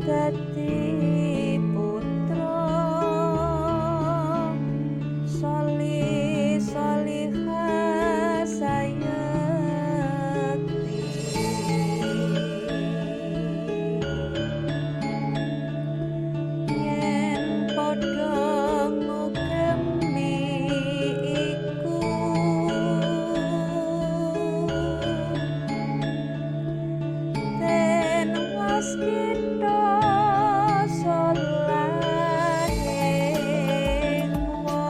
dadi putra solih solihah sayekti yen padha ngugemi iku ten was kita solahing wong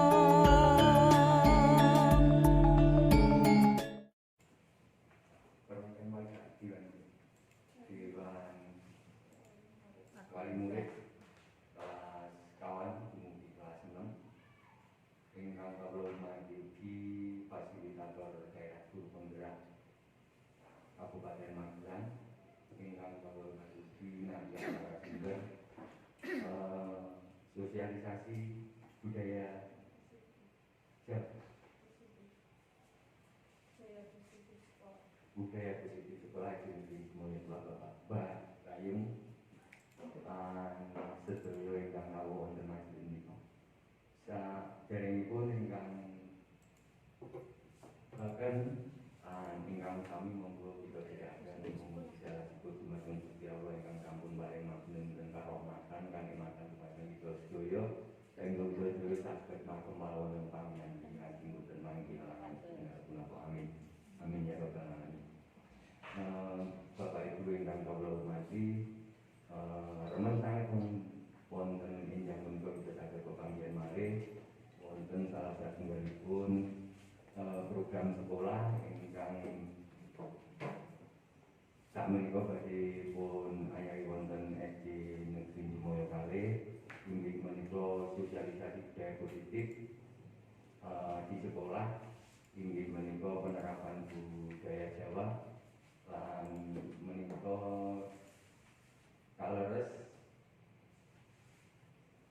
Perhatian wali murid kelas kawan dumugi kelas 6 ingkang kawula manjugi fasilitator daerah guru penggerak Kabupaten Magelang ingkang kawula manjugi narasumber sosialisasi budaya positif sekolah di mulai Bapak Kayung sedaya ingkang rawuh wonten majelis menika. Saderengipun ingkang bahkan ingkang sami monggo kita dherekaken mugi salah sebut dumateng Gusti Allah ingkang sampun paring magnum dan karomatan kanikmatan dumateng kita sedaya sehingga kita sedaya saged makem mawon panjenengan ingkang boten mangke halangan punapa amin. Amin ya rabbal alamin. Bapak Ibu ingkang kawula hormati, remen sanget wonten ingkang menika kita saged pepanggihan malih wonten salah satunggalipun program sekolah ingkang sakmenika badhe pun ayahi wonten SD Negeri Moyo Kalih inggih menika sosialisasi budaya positif di sekolah inggih menika penerapan budaya Jawa lan menika kaleres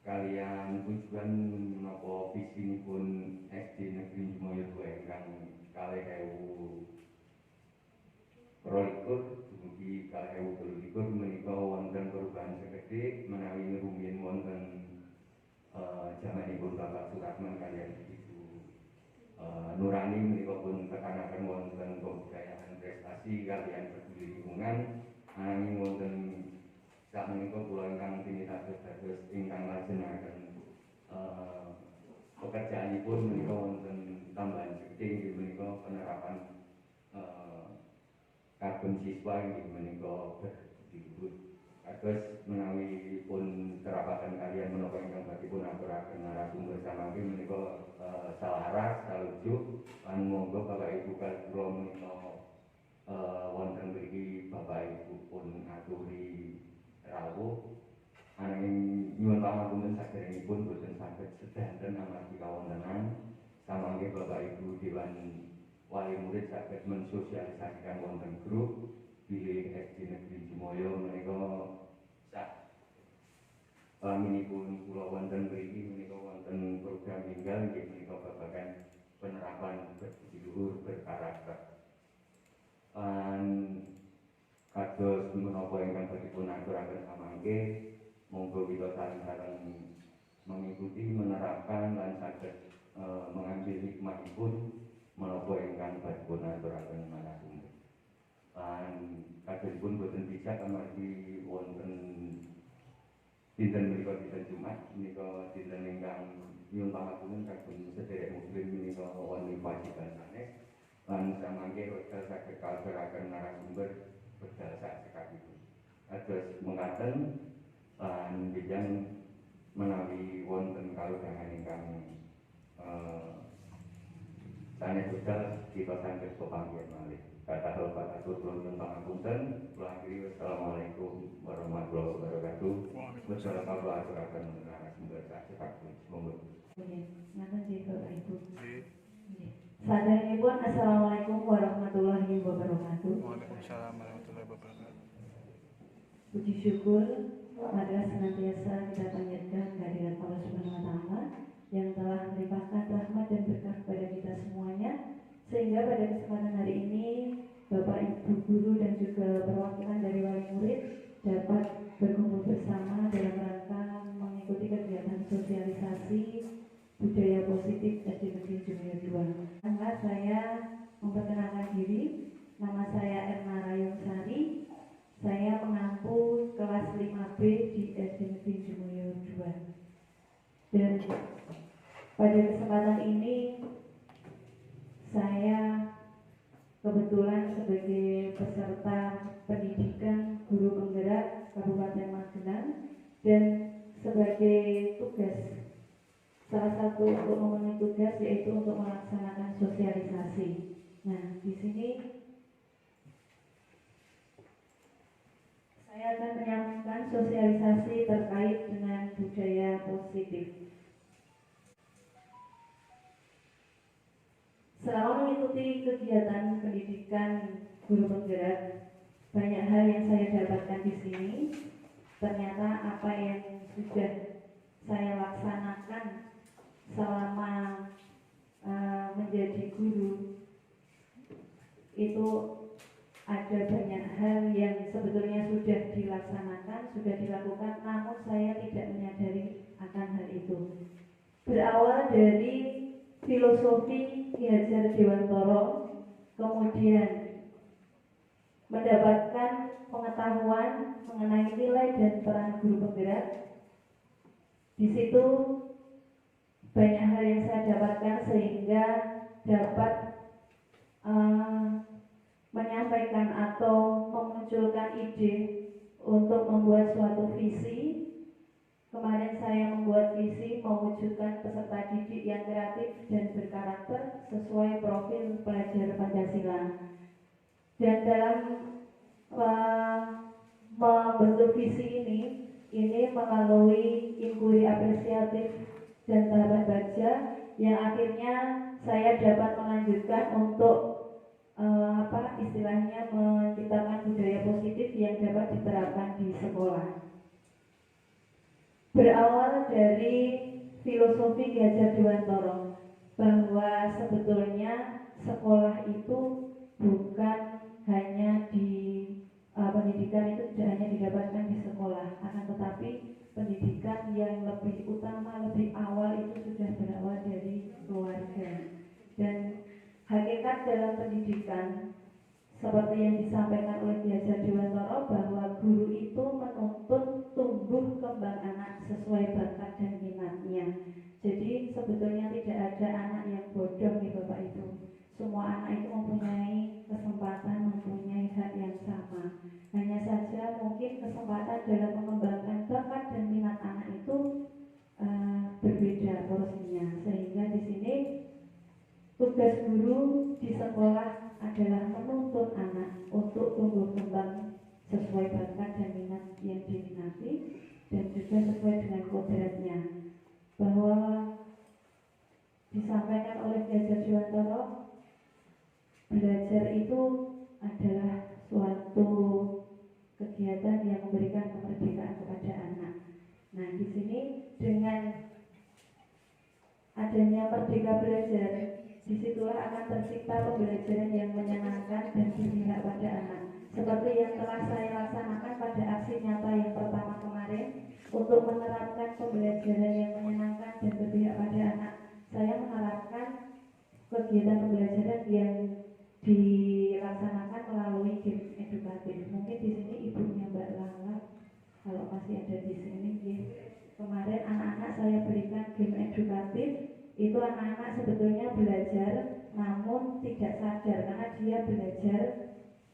kalian tujuan menapa visinipun SD Negeri Moyo ingkang 2022 dumugi 2023 menika wonten perubahan sekedhik menawi rumiyin wonten jamanipun Bapak Suratman kaliyan Ibu Nurani menika pun tekanaken wonten kebudayaan prestasi kaliyan peduli lingkungan angin wonten sakmenika kula ingkang tinitados dados ingkang lajengaken pekerjaanipun menika wonten tambahan sekedhik inggih menika penerapan karbon siswa inggih menika berdibut kados menawi pun terapaken kaliyan menapa ingkang badhepun aturaken narasumber samangke menika salaras salujuk lan monggo Bapak Ibu kula menika wonten mriki Bapak Ibu pun aturi rawuh angin nyuwun pangapunten saderengipun boten saged sedanten amargi kawontenan samangke Bapak Ibu Dewan Wali Murid saged mensosialisasikan wonten grup bilih SD Negeri Jimoyo menika minipun kula wonten mriki menika wonten program enggal inggih menika babagan penerapan berbudi luhur berkarakter. Kados menapa ingkang dipun aturaken samangke monggo kita saling-saling mengikuti menerapkan lan saged mengambil hikmahipun menapa ingkang dipun aturaken narasumber. Kadosipun boten bisa amargi wonten dinten menika dinten Jumat menika dinten ingkang nyuwun pangapunten kagem sedherek muslim menika wonten wajiban sanes lan samangke wekdal saged kalberaken narasumber wekdal saksekapipun. Kados mekaten lan bijang menawi wonten kalodhangan ingkang sanes wekdal kita saged pepanggihan malih. Kata hormat atur kula nyuwun pangapunten. Kula akhiri wassalamualaikum warahmatullahi wabarakatuh. Wassalamualaikum warahmatullahi wabarakatuh. Monggo. Oke, ngaten nggih Bapak Ibu. Saderengipun assalamualaikum warahmatullahi wabarakatuh. Waalaikumsalam warahmatullahi wabarakatuh. Puji syukur pada senantiasa kita panjatkan kehadirat Allah Subhanahu wa taala yang telah melimpahkan rahmat dan berkah kepada kita semuanya, sehingga pada kesempatan hari ini Bapak Ibu guru dan juga perwakilan dari wali murid dapat berkumpul bersama dalam rangka mengikuti kegiatan sosialisasi budaya positif SD Negeri Jumaya 2. Saya memperkenalkan diri, nama saya Erna Rayungsari. Saya mengampu kelas 5B di SD Negeri Jumaya 2. Dan pada kesempatan ini saya kebetulan sebagai peserta pendidikan guru penggerak Kabupaten Magelang dan sebagai tugas, salah satu untuk memenuhi tugas yaitu untuk melaksanakan sosialisasi. Nah, di sini saya akan menyampaikan sosialisasi terkait dengan budaya positif. Selama mengikuti kegiatan pendidikan guru penggerak, banyak hal yang saya dapatkan di sini. Ternyata apa yang sudah saya laksanakan selama menjadi guru itu ada banyak hal yang sebetulnya sudah dilaksanakan, sudah dilakukan, namun saya tidak menyadari akan hal itu. Berawal dari filosofi Ki Hajar Dewantara, kemudian mendapatkan pengetahuan mengenai nilai dan peran guru penggerak. Di situ banyak hal yang saya dapatkan sehingga dapat menyampaikan atau memunculkan ide untuk membuat suatu visi. Kemarin saya membuat visi mewujudkan peserta didik yang kreatif dan berkarakter sesuai profil pelajar Pancasila. Dan dalam membentuk visi ini melalui inquiry apresiatif dan tahapan baca yang akhirnya saya dapat melanjutkan untuk istilahnya menciptakan budaya positif yang dapat diterapkan di sekolah. Berawal dari filosofi Ki Hajar Dewantara bahwa sebetulnya sekolah itu bukan hanya di pendidikan itu tidak hanya didapatkan di sekolah, akan tetapi pendidikan yang lebih utama, lebih awal itu sudah berawal dari keluarga. Dan hakikat dalam pendidikan seperti yang disampaikan oleh Ki Hajar Dewantara bahwa guru itu menuntut tumbuh kembang anak sesuai bakat dan minatnya. Jadi sebetulnya tidak ada anak yang bodoh nih Bapak Ibu. Semua anak itu mempunyai kesempatan, mempunyai hak yang sama. Hanya saja mungkin kesempatan dalam mengembangkan bakat dan minat anak itu berbeda porsinya. Sehingga di sini tugas guru di sekolah adalah menuntut anak untuk tumbuh kembang sesuai bakat dan minat yang diminati dan juga sesuai dengan kodratnya. Bahwa disampaikan oleh Ki Hajar Dewantara, belajar itu adalah suatu kegiatan yang memberikan kemerdekaan kepada anak. Nah, di sini dengan adanya Merdeka Belajar, disitulah akan tercipta pembelajaran yang menyenangkan dan berpihak pada anak. Seperti yang telah saya laksanakan pada aksi nyata yang pertama kemarin untuk menerapkan pembelajaran yang menyenangkan dan berpihak pada anak. Saya mengharapkan kegiatan pembelajaran yang dilaksanakan melalui game edukatif. Mungkin di sini ibunya Mbak Lala, kalau masih ada di sini, kemarin anak-anak saya berikan game edukatif. Itu anak-anak sebetulnya belajar namun tidak sadar karena dia belajar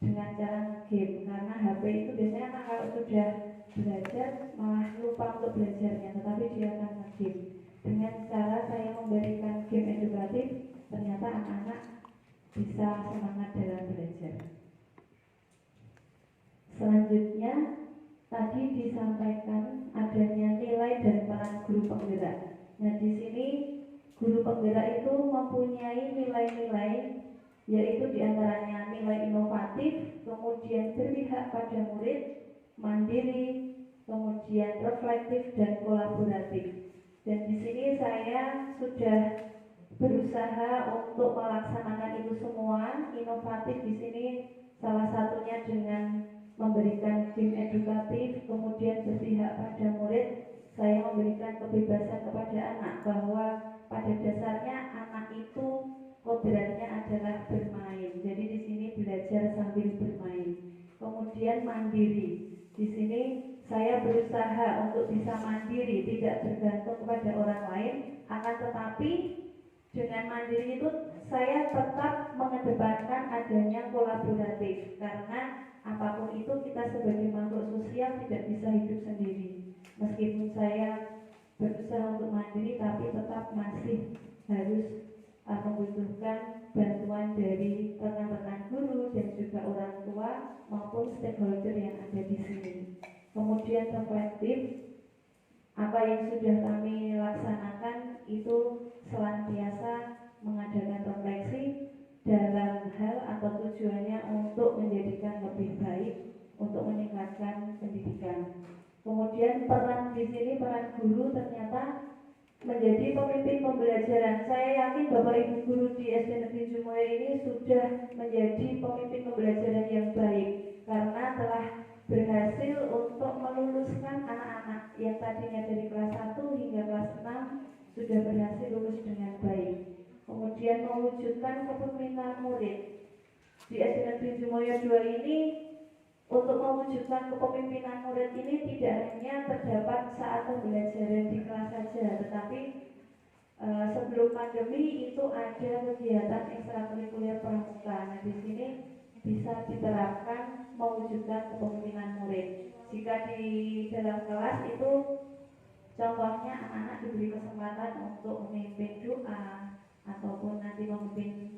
dengan cara game. Karena HP itu biasanya anak kalau sudah belajar malah lupa untuk belajarnya, tetapi dia akan nge-game. Dengan cara saya memberikan game edukatif, ternyata anak-anak bisa semangat dalam belajar. Selanjutnya tadi disampaikan adanya nilai dan peran guru penggerak. Nah, di sini guru penggerak itu mempunyai nilai-nilai, yaitu diantaranya nilai inovatif, kemudian berpihak pada murid, mandiri, kemudian reflektif dan kolaboratif. Dan di sini saya sudah berusaha untuk melaksanakan itu semua. Inovatif di sini salah satunya dengan memberikan tim edukatif, kemudian berpihak pada murid. Saya memberikan kebebasan kepada anak bahwa pada dasarnya anak itu kodratnya adalah bermain. Jadi di sini belajar sambil bermain. Kemudian mandiri. Di sini saya berusaha untuk bisa mandiri, tidak bergantung kepada orang lain. Akan tetapi dengan mandiri itu saya tetap mengedepankan adanya kolaboratif, karena apapun itu kita sebagai makhluk sosial tidak bisa hidup sendiri. Meskipun saya berusaha untuk mandiri, tapi tetap masih harus membutuhkan bantuan dari rekan-rekan guru dan juga orang tua maupun stakeholder yang ada di sini. Kemudian reflektif, apa yang sudah kami laksanakan itu senantiasa mengadakan refleksi dalam hal atau tujuannya untuk menjadikan lebih baik, untuk meningkatkan pendidikan. Kemudian peran di sini, peran guru ternyata menjadi pemimpin pembelajaran. Saya yakin Bapak Ibu guru di SD Negeri Jumoyo ini sudah menjadi pemimpin pembelajaran yang baik, karena telah berhasil untuk meluluskan anak-anak yang tadinya dari kelas 1 hingga kelas 6 sudah berhasil lulus dengan baik. Kemudian mewujudkan kepemimpinan murid. Di SD Negeri Jumoyo 2 ini, untuk mewujudkan kepemimpinan murid ini tidak hanya terdapat saat pembelajaran di kelas saja, tetapi sebelum pandemi itu ada kegiatan ekstrakurikuler pramuka. Nah, di sini bisa diterapkan mewujudkan kepemimpinan murid. Jika di dalam kelas itu contohnya anak-anak diberi kesempatan untuk memimpin doa ataupun nanti memimpin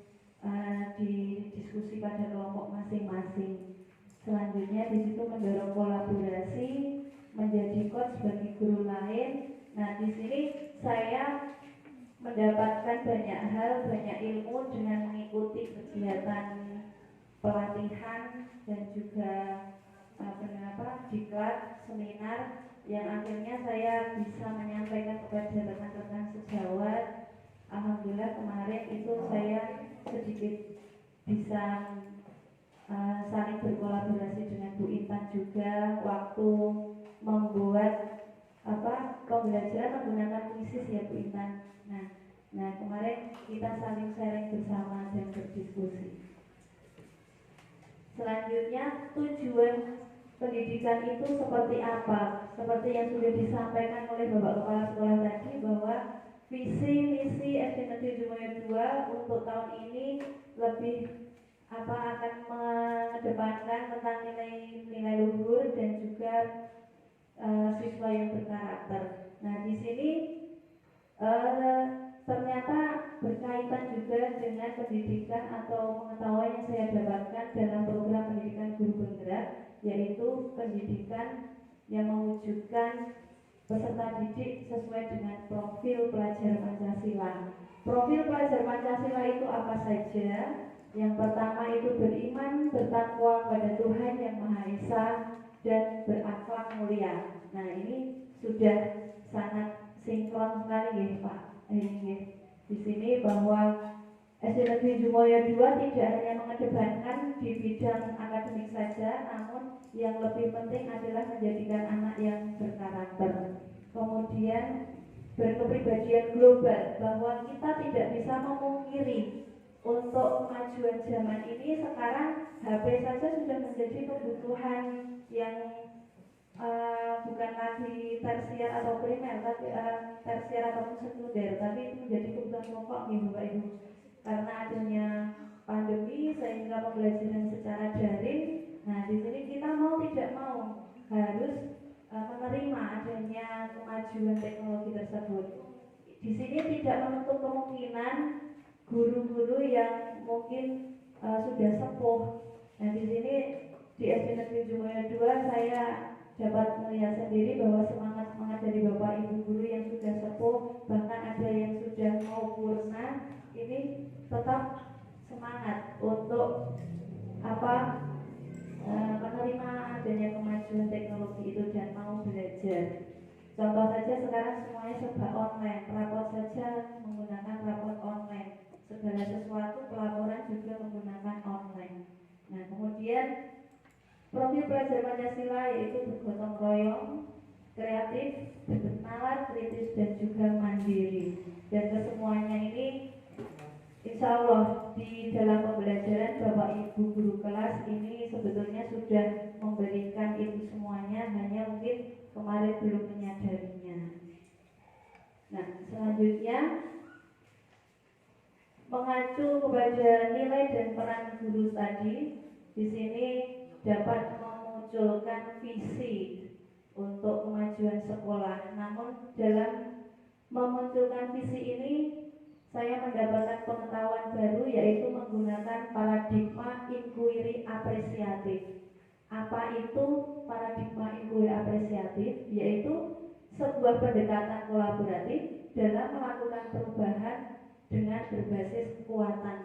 di diskusi pada kelompok masing-masing. Selanjutnya di situ mendorong kolaborasi, menjadi coach bagi guru lain. Nah, di sini saya mendapatkan banyak hal, banyak ilmu dengan mengikuti kegiatan pelatihan dan juga diklat, seminar, yang akhirnya saya bisa menyampaikan kepada rekan-rekan sejawat. Alhamdulillah kemarin itu saya sedikit bisa saling berkolaborasi dengan Bu Intan juga waktu membuat pembelajaran menggunakan kuisis ya Bu Intan. Nah kemarin kita saling sharing bersama dan berdiskusi. Selanjutnya tujuan pendidikan itu seperti apa? Seperti yang sudah disampaikan oleh Bapak Kepala Sekolah tadi, bahwa visi misi SD Negeri Jumoyo 2 untuk tahun ini lebih akan mengedepankan tentang nilai luhur dan juga siswa yang berkarakter. Nah, di sini ternyata berkaitan juga dengan pendidikan atau pengetahuan yang saya dapatkan dalam program pendidikan guru bergerak, yaitu pendidikan yang mewujudkan peserta didik sesuai dengan profil pelajar Pancasila. Profil pelajar Pancasila itu apa saja? Yang pertama itu beriman, bertakwa pada Tuhan Yang Maha Esa, dan berakhlak mulia. Nah, ini sudah sangat sinkron sekali ya Pak. Di sini bahwa SD Negeri Jumoyo 2 tidak hanya mengedepankan di bidang akademik saja, namun yang lebih penting adalah menjadikan anak yang berkarakter. Kemudian berkepribadian global, bahwa kita tidak bisa memungkiri untuk kemajuan zaman ini. Sekarang HP saja sudah menjadi kebutuhan yang bukan lagi tersier atau primer, tapi tersier atau sekunder, tapi itu menjadi kebutuhan pokok nih Bapak Ibu. Karena adanya pandemi sehingga pembelajaran secara daring. Nah, di sini kita mau tidak mau harus menerima adanya kemajuan teknologi tersebut. Di sini tidak menutup kemungkinan guru-guru yang mungkin sudah sepuh. Nah, di sini di SD Negeri Jumoyo 2 saya dapat melihat sendiri bahwa semangat dari Bapak Ibu guru yang sudah sepuh, bahkan ada yang sudah mau purna, ini tetap semangat untuk menerima adanya kemajuan teknologi itu dan mau belajar. Contoh saja sekarang semuanya serba online, rapot saja menggunakan rapot online, segala sesuatu pelaporan juga menggunakan online. Nah, kemudian Profil pelajar Pancasila yaitu bergotong royong, kreatif, berkenalan, kritis, dan juga mandiri. Dan kesemuanya ini insya Allah di dalam pembelajaran Bapak Ibu guru kelas ini sebetulnya sudah memberikan itu semuanya, hanya mungkin kemarin belum menyadarinya. Nah, selanjutnya mengacu kepada nilai dan peran guru tadi, di sini dapat memunculkan visi untuk kemajuan sekolah. Namun dalam memunculkan visi ini saya mendapatkan pengetahuan baru, yaitu menggunakan paradigma inquiry apresiatif. Apa itu paradigma inquiry apresiatif? Yaitu sebuah pendekatan kolaboratif dalam melakukan perubahan dengan berbasis kekuatan.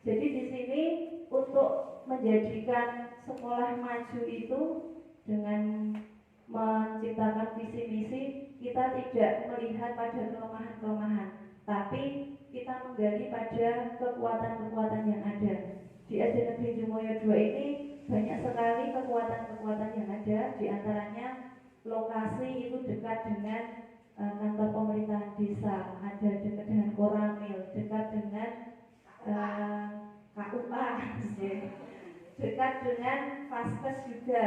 Jadi di sini untuk menjadikan sekolah maju itu dengan menciptakan visi misi, kita tidak melihat pada kelemahan-kelemahan, tapi kita menggali pada kekuatan-kekuatan yang ada. Di SD Negeri Jumoyo 2 ini banyak sekali kekuatan-kekuatan yang ada, di antaranya lokasi itu dekat dengan kantor pemerintahan desa, ada dekat dengan Koramil, dekat dengan KUA, dekat dengan Faskes juga.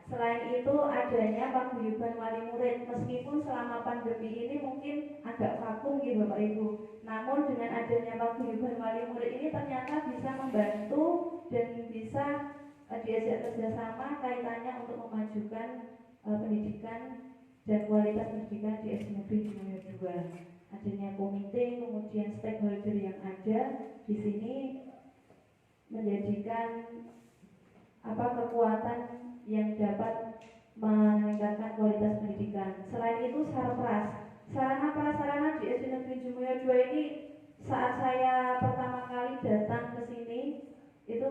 Selain itu adanya paguyuban wali murid, meskipun selama pandemi ini mungkin agak vakum gitu Bapak Ibu. Namun dengan adanya paguyuban wali murid ini ternyata bisa membantu dan bisa diajak kerjasama kaitannya untuk memajukan pendidikan dan kualitas pendidikan di SD Negeri Jumoyo 2. Adanya komite, kemudian stakeholder yang ada di sini menjadikan kekuatan yang dapat meningkatkan kualitas pendidikan. Selain itu sarpras, sarana prasarana di SD Negeri Jumoyo 2 ini saat saya pertama kali datang ke sini itu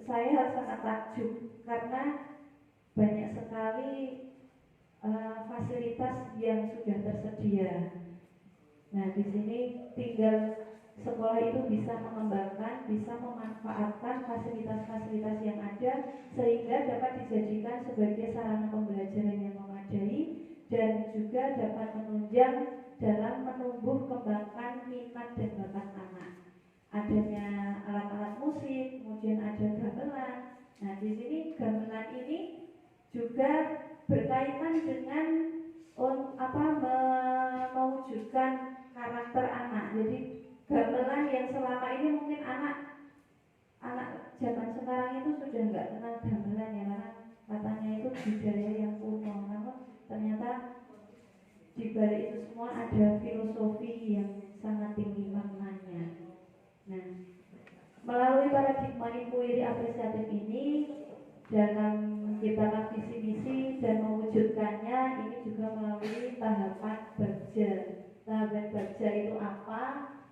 saya sangat takjub karena banyak sekali fasilitas yang sudah tersedia. Nah, di sini tinggal sekolah itu bisa mengembangkan, bisa memanfaatkan fasilitas-fasilitas yang ada sehingga dapat dijadikan sebagai sarana pembelajaran yang memadai dan juga dapat menunjang dalam menumbuh kembangkan minat dan bakat anak. Adanya alat-alat musik, kemudian ada gamelan. Nah, di sini gamelan ini juga berkaitan dengan mewujudkan karakter anak. Jadi gamelan yang selama ini mungkin anak zaman sekarang itu sudah nggak kenal gamelan ya, karena katanya itu budaya yang kuno. Namun ternyata di balik itu semua ada filosofi yang sangat tinggi maknanya. Nah, melalui paradigma inquiry apresiatif ini dalam menciptakan visi misi dan mewujudkannya ini juga melalui tahapan bagja. Tahapan bagja itu apa?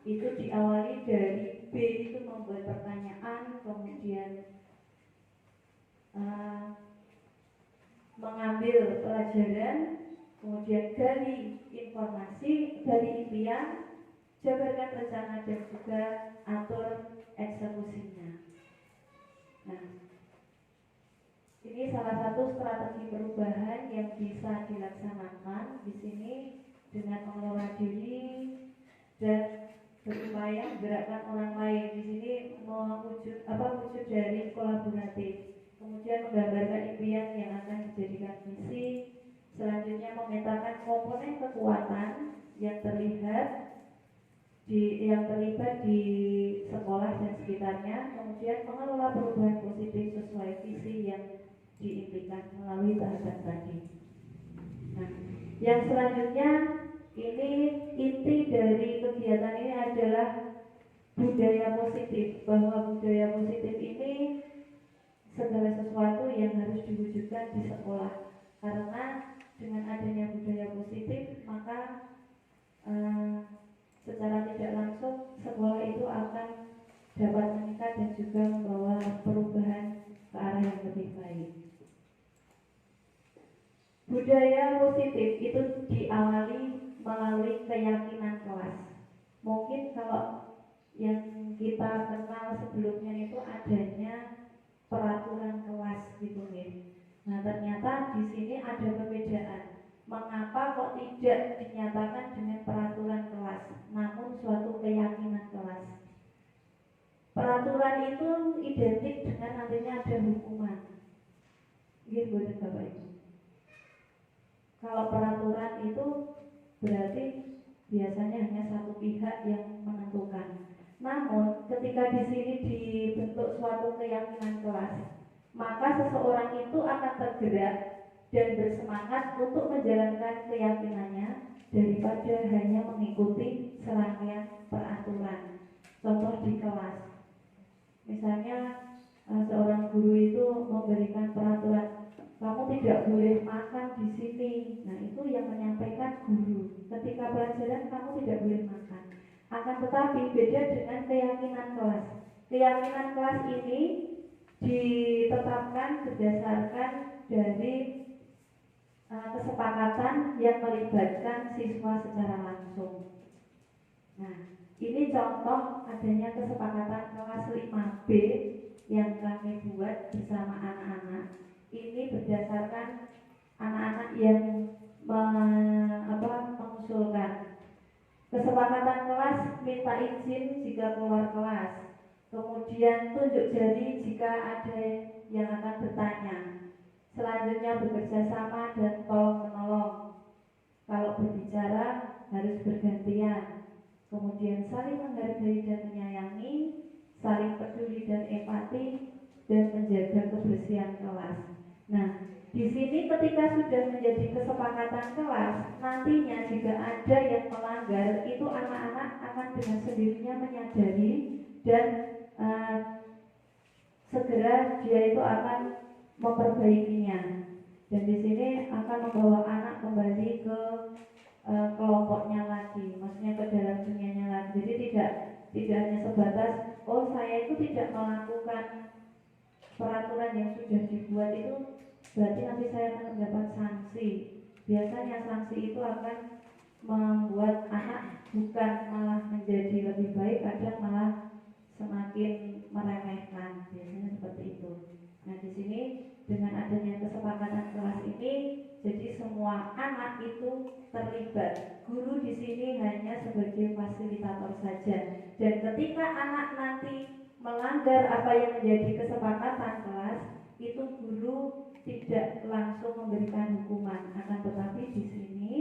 Itu diawali dari B, itu membuat pertanyaan, kemudian mengambil pelajaran, kemudian gali informasi, gali impian, jabarkan rencana dan juga atur eksekusinya. Nah, ini salah satu strategi perubahan yang bisa dilaksanakan di sini dengan mengelola diri dan berupaya menggerakkan orang lain. Di sini wujud dari kolaboratif, kemudian menggambarkan impian yang akan dijadikan visi, selanjutnya memetakan komponen kekuatan yang terlibat di sekolah dan sekitarnya, kemudian mengelola perubahan positif sesuai visi yang diimpikan melalui tahapan tadi. Nah, yang selanjutnya ini inti dari kegiatan ini adalah budaya positif, bahwa budaya positif ini segala sesuatu yang harus diwujudkan di sekolah, karena dengan adanya budaya positif maka secara tidak langsung sekolah itu akan dapat meningkat dan juga membawa perubahan ke arah yang lebih baik. Budaya positif itu diawali melalui keyakinan kelas. Mungkin kalau yang kita kenal sebelumnya itu adanya peraturan kelas gitu nih. Nah, ternyata di sini ada perbedaan. Mengapa kok tidak dinyatakan dengan peraturan kelas, namun suatu keyakinan kelas? Peraturan itu identik dengan nantinya ada hukuman. Gitu, Bapak Ibu. Kalau peraturan itu berarti biasanya hanya satu pihak yang menentukan. Namun, ketika di sini dibentuk suatu keyakinan kelas, maka seseorang itu akan tergerak dan bersemangat untuk menjalankan keyakinannya daripada hanya mengikuti serangkaian peraturan. Contoh di kelas, misalnya seorang guru itu memberikan peraturan, kamu tidak boleh makan di sini. Nah, itu yang menyampaikan guru. Ketika pelajaran kamu tidak boleh makan. Akan tetapi beda dengan keyakinan kelas. Keyakinan kelas ini ditetapkan berdasarkan dari kesepakatan yang melibatkan siswa secara langsung. Nah, ini contoh adanya kesepakatan kelas 5B yang kami buat bersama anak-anak. Ini berdasarkan anak-anak yang mengusulkan. Kesepakatan kelas minta izin jika keluar kelas. Kemudian tunjuk jari jika ada yang akan bertanya. Selanjutnya bekerja sama dan tolong menolong. Kalau berbicara harus bergantian. Kemudian saling menghargai dan menyayangi, saling peduli dan empati, dan menjaga kebersihan kelas. Nah, di sini ketika sudah menjadi kesepakatan kelas, nantinya jika ada yang melanggar, itu anak-anak akan dengan sendirinya menyadari dan segera dia itu akan memperbaikinya. Dan di sini akan membawa anak kembali ke kelompoknya lagi, maksudnya ke dalam dunianya lagi. Jadi tidak hanya sebatas oh saya itu tidak melakukan peraturan yang sudah dibuat itu berarti nanti saya akan mendapat sanksi. Biasanya sanksi itu akan membuat anak bukan malah menjadi lebih baik, kadang malah semakin meremehkan. Biasanya seperti itu. Nah, di sini dengan adanya kesepakatan kelas ini, jadi semua anak itu terlibat. Guru di sini hanya sebagai fasilitator saja. Dan ketika anak nanti melanggar apa yang menjadi kesepakatan kelas, itu guru tidak langsung memberikan hukuman. Akan tetapi di sini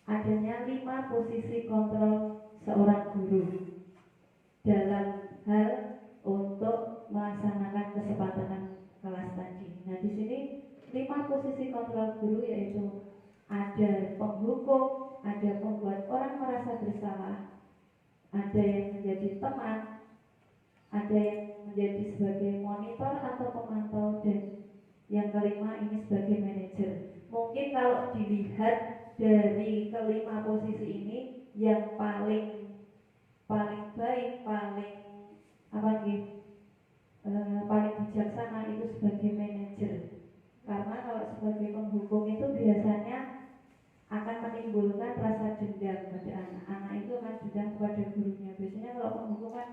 adanya 5 posisi kontrol seorang guru dalam hal untuk melaksanakan kesepakatan kelas tadi. Nah, di sini 5 posisi kontrol guru yaitu ada penghukum, ada pembuat orang merasa bersalah, ada yang menjadi teman, ada yang menjadi sebagai monitor atau pemantau, dan yang kelima ini sebagai manajer. Mungkin kalau dilihat dari kelima posisi ini, yang paling baik, paling bijaksana itu sebagai manajer. Karena kalau sebagai penghukum itu biasanya akan menimbulkan rasa dendam pada anak. Anak itu akan dendam kepada gurunya. Biasanya kalau penghukum kan,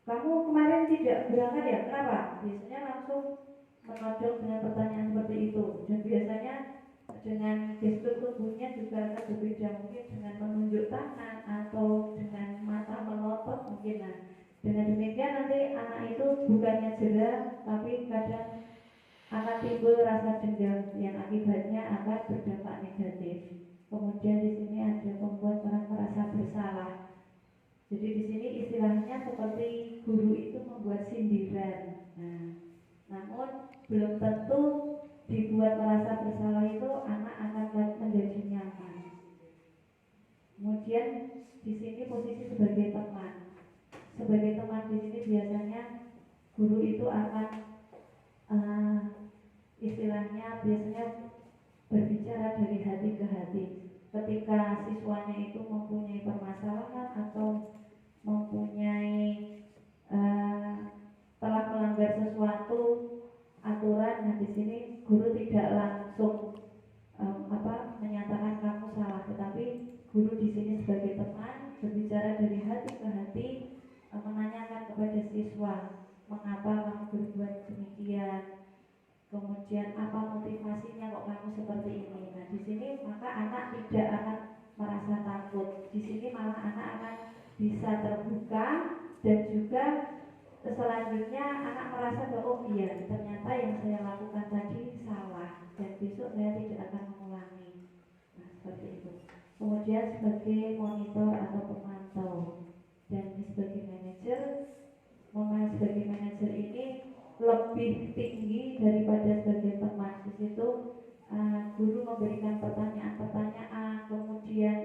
kamu kemarin tidak berangkat ya, kenapa? Biasanya langsung menodong dengan pertanyaan seperti itu. Dan biasanya dengan gestur tubuhnya juga akan berbeda, mungkin dengan menunjuk tangan atau dengan mata melotot mungkin. Nah, dengan demikian nanti anak itu bukannya jerah, tapi kadang akan timbul rasa dendam yang akibatnya akan berdampak negatif. Kemudian di sini ada membuat orang merasa bersalah. Jadi di sini istilahnya seperti guru itu membuat sindiran. Nah, namun belum tentu dibuat merasa bersalah itu anak akan menjadi nyaman. Kemudian di sini posisi sebagai teman. Sebagai teman di sini biasanya guru itu akan istilahnya biasanya berbicara dari hati ke hati. Ketika siswanya itu mempunyai permasalahan atau mempunyai telah melanggar sesuatu aturan, nah di sini guru tidak langsung menyatakan kamu salah, tetapi guru di sini sebagai teman berbicara dari hati ke hati, mengapa kamu berbuat demikian, kemudian apa motivasinya kok kamu seperti ini. Nah di sini maka anak tidak akan merasa takut, di sini malah anak akan bisa terbuka, dan juga selanjutnya anak merasa bahwa oh iya ternyata yang saya lakukan tadi salah dan besok saya tidak akan mengulangi. Nah seperti itu. Kemudian sebagai monitor atau pemantau, dan sebagai manajer, sebagai manajer ini lebih tinggi daripada sebagai teman. Di situ guru memberikan pertanyaan-pertanyaan, kemudian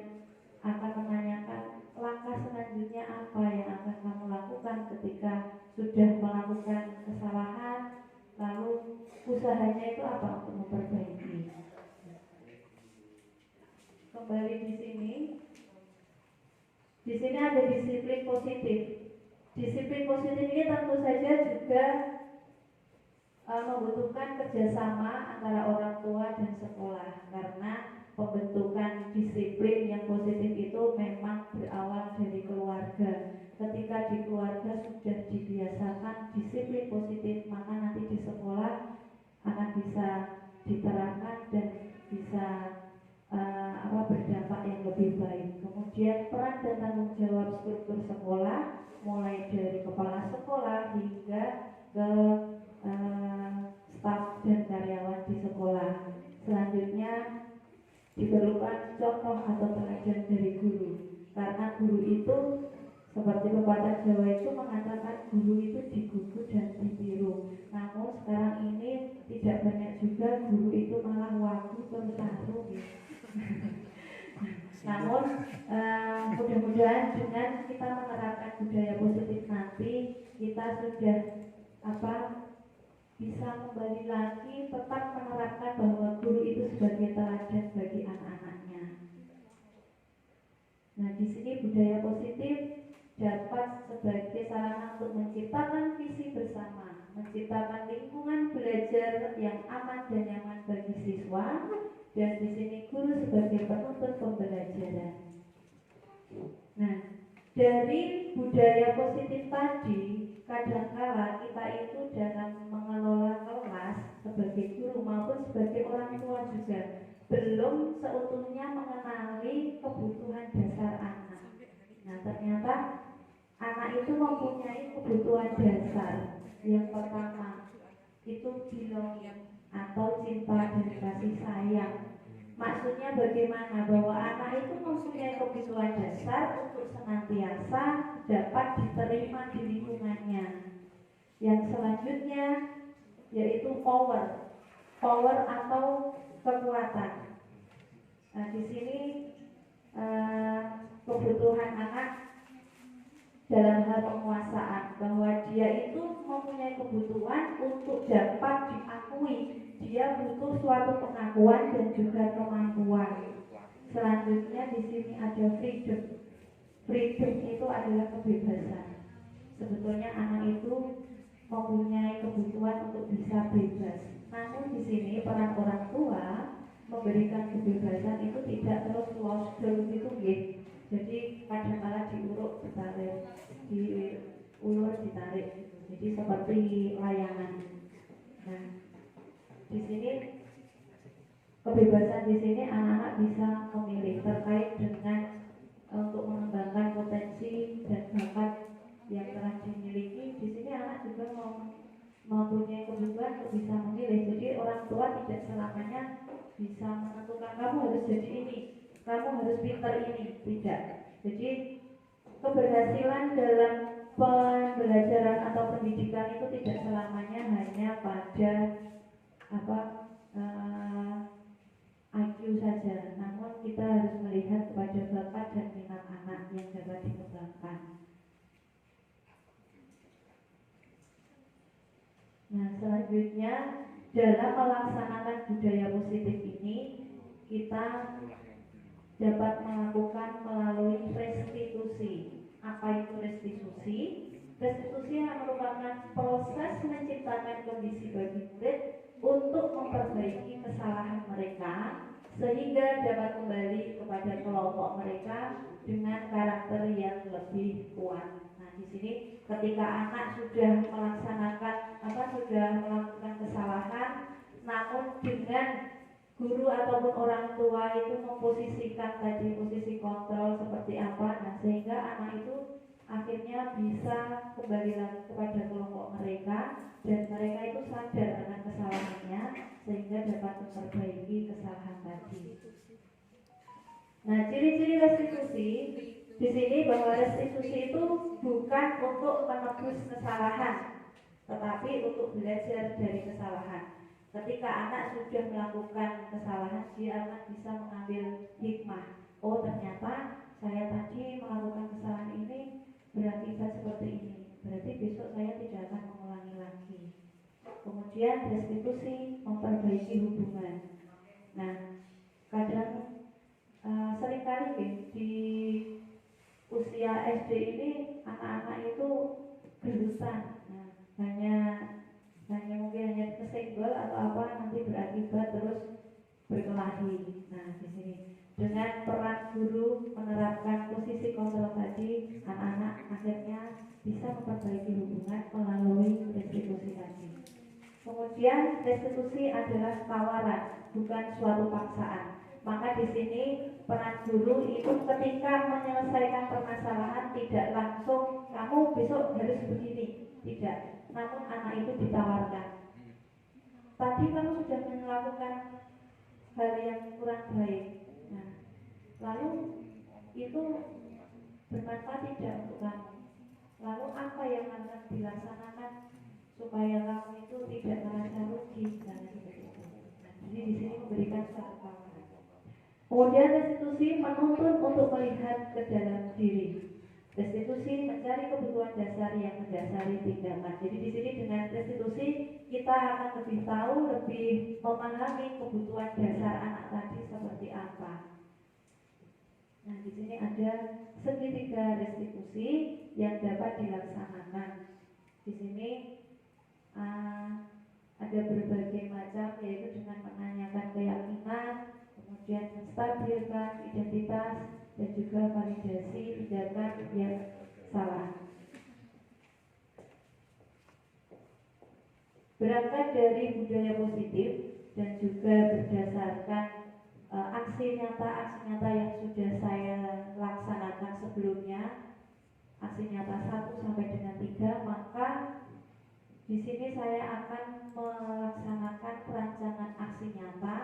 akan menanyakan langkah selanjutnya apa yang akan kamu lakukan ketika sudah melakukan kesalahan, lalu usahanya itu apa untuk memperbaiki. Kembali di sini ada disiplin positif. Disiplin positif ini tentu saja juga membutuhkan kerjasama antara orang tua dan sekolah, karena pembentukan disiplin yang positif itu memang berawal dari keluarga. Ketika di keluarga sudah dibiasakan disiplin positif, maka nanti di sekolah akan bisa diterapkan dan bisa berdampak yang lebih baik. Kemudian peran dan tanggung jawab struktur sekolah, mulai dari kepala sekolah hingga ke staf dan karyawan di sekolah. Selanjutnya diperlukan contoh atau teladan dari guru, karena guru itu seperti pepatah Jawa itu mengatakan guru itu digugu dan ditiru. Namun sekarang ini tidak banyak juga guru itu malah wagu terus haru gitu. Namun mudah-mudahan dengan kita menerapkan budaya positif nanti kita sudah bisa kembali lagi tetap menerapkan bahwa guru itu sebagai teladan bagi anak-anaknya. Nah di sini budaya positif dapat sebagai sarana untuk menciptakan visi bersama, menciptakan lingkungan belajar yang aman dan nyaman bagi siswa, dan di sini guru sebagai penuntut pembelajaran. Nah, dari budaya positif tadi, kadangkala kita itu dalam mengelola kelas sebagai guru maupun sebagai orang tua juga belum seutuhnya mengenali kebutuhan dasar anak. Nah, ternyata anak itu mempunyai kebutuhan dasar. Yang pertama itu belonging atau cinta dan kasih sayang. Maksudnya bagaimana? Bahwa anak itu mempunyai kebutuhan dasar untuk senantiasa dapat diterima di lingkungannya. Yang selanjutnya yaitu power atau kekuatan. Nah di sini kebutuhan anak dalam hal penguasaan, bahwa dia itu mempunyai kebutuhan untuk dapat diakui, dia butuh suatu pengakuan dan juga kemampuan. Selanjutnya di sini ada freedom. Freedom itu adalah kebebasan. Sebetulnya anak itu mempunyai kebutuhan untuk bisa bebas. Namun di sini peran orang tua memberikan kebebasan itu tidak terus lost itu gitu. Jadi kadang-kala diuruk ditarik, diulur ditarik, jadi seperti layangan. Nah, di sini kebebasan di sini anak-anak bisa memilih terkait dengan untuk mengembangkan potensi dan bakat yang telah dimiliki. Di sini anak juga mempunyai kebutuhan untuk bisa memilih. Jadi orang tua tidak selamanya bisa menentukan kamu harus jadi ini, kamu harus pintar ini, tidak. Jadi keberhasilan dalam pembelajaran atau pendidikan itu tidak selamanya hanya pada IQ saja, namun kita harus melihat kepada bakat dan minat anak yang dapat dikembangkan. Nah selanjutnya dalam melaksanakan budaya positif ini kita dapat melakukan melalui restitusi. Apa itu restitusi? Restitusi yang merupakan proses menciptakan kondisi bagi murid untuk memperbaiki kesalahan mereka sehingga dapat kembali kepada kelompok mereka dengan karakter yang lebih kuat. Nah di sini ketika anak sudah melakukan kesalahan, namun dengan guru ataupun orang tua itu memposisikan tadi posisi kontrol seperti apa, nah sehingga anak itu akhirnya bisa kembali lagi kepada kelompok mereka dan mereka itu sadar akan kesalahannya sehingga dapat memperbaiki kesalahan tadi. Nah, ciri-ciri restitusi di sini bahwa restitusi itu bukan untuk menebus kesalahan, tetapi untuk belajar dari kesalahan. Ketika anak sudah melakukan kesalahan, dia akan bisa mengambil hikmah. Oh, ternyata saya tadi melakukan kesalahan ini berakibat seperti ini. Berarti besok saya tidak akan mengulangi lagi. Kemudian restitusi memperbaiki hubungan. Nah, kadang seringkali di usia SD ini anak-anak itu gerusan, nah, mungkin hanya kesenggol atau apa nanti berakibat terus berkelahi. Nah, di sini dengan peran guru menerapkan posisi kontrol tadi, anak-anak akhirnya bisa memperbaiki hubungan melalui restitusi tadi. Kemudian restitusi adalah tawaran, bukan suatu paksaan. Maka di sini peran guru itu ketika menyelesaikan permasalahan tidak langsung kamu besok harus begini, tidak. Namun anak itu ditawarkan. Tadi kamu sudah melakukan hal yang kurang baik. Nah, lalu itu bermanfaat tidak untuk kamu? Lalu apa yang akan dilaksanakan supaya kamu itu tidak merasa rugi dan seperti itu. Jadi di sini memberikan suatu tawaran. Kemudian restitusi menuntun untuk melihat ke dalam diri. Restitusi mencari kebutuhan dasar yang mendasari tindakan. Jadi di sini dengan restitusi kita akan lebih tahu, lebih memahami kebutuhan dasar anak tadi seperti apa. Nah, di sini ada segitiga restitusi yang dapat dilaksanakan. Di sini ada berbagai macam, yaitu dengan menanyakan keyakinan, kemudian menstabilkan identitas dan juga validasi tindakan yang salah. Berangkat dari budaya positif dan juga berdasarkan aksi nyata yang sudah saya laksanakan sebelumnya, aksi nyata 1 sampai dengan 3, maka di sini saya akan melaksanakan perancangan aksi nyata